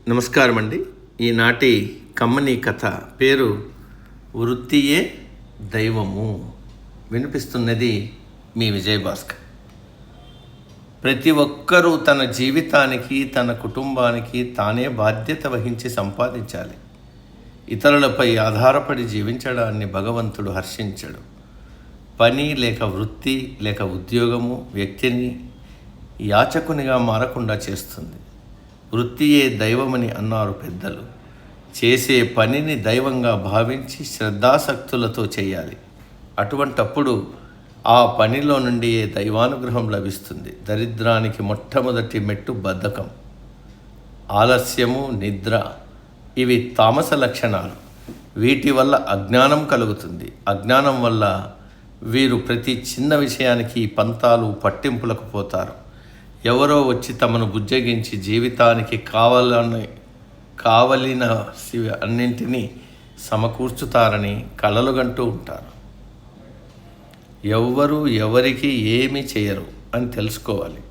నమస్కారం అండి. ఈనాటి కమ్మని కథ పేరు వృత్తియే దైవము. వినిపిస్తున్నది మీ విజయభాస్కర్. ప్రతి ఒక్కరూ తన జీవితానికి, తన కుటుంబానికి తానే బాధ్యత వహించి సంపాదించాలి. ఇతరులపై ఆధారపడి జీవించడాన్ని భగవంతుడు హర్షించడు. పని లేక వృత్తి లేక ఉద్యోగము వ్యక్తిని యాచకునిగా మారకుండా చేస్తుంది. వృత్తియే దైవమని అన్నారు పెద్దలు. చేసే పనిని దైవంగా భావించి శ్రద్ధాసక్తులతో చేయాలి. అటువంటప్పుడు ఆ పనిలో నుండి దైవానుగ్రహం లభిస్తుంది. దరిద్రానికి మొట్టమొదటి మెట్టు బద్ధకం, ఆలస్యము, నిద్ర ఇవి తామస లక్షణాలు. వీటి వల్ల అజ్ఞానం కలుగుతుంది. అజ్ఞానం వల్ల వీరు ప్రతి చిన్న విషయానికి పంతాలు, పట్టింపులకు పోతారు. ఎవరో వచ్చి తమను బుజ్జగించి జీవితానికి కావలిన అన్నింటినీ సమకూర్చుతారని కలలుగంటూ ఉంటారు. ఎవ్వరూ ఎవరికి ఏమీ చేయరు అని తెలుసుకోవాలి.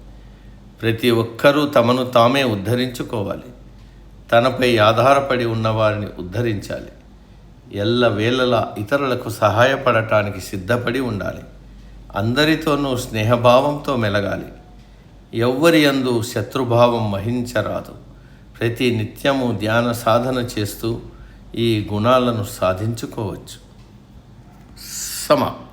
ప్రతి ఒక్కరూ తమను తామే ఉద్ధరించుకోవాలి. తనపై ఆధారపడి ఉన్నవారిని ఉద్ధరించాలి. ఎల్లవేళలా ఇతరులకు సహాయపడటానికి సిద్ధపడి ఉండాలి. అందరితోనూ స్నేహభావంతో మెలగాలి. ఎవ్వరి యందు శత్రుభావం వహించరాదు. ప్రతి నిత్యము ధ్యాన సాధన చేస్తూ ఈ గుణాలను సాధించుకోవచ్చు. సమాప్తం.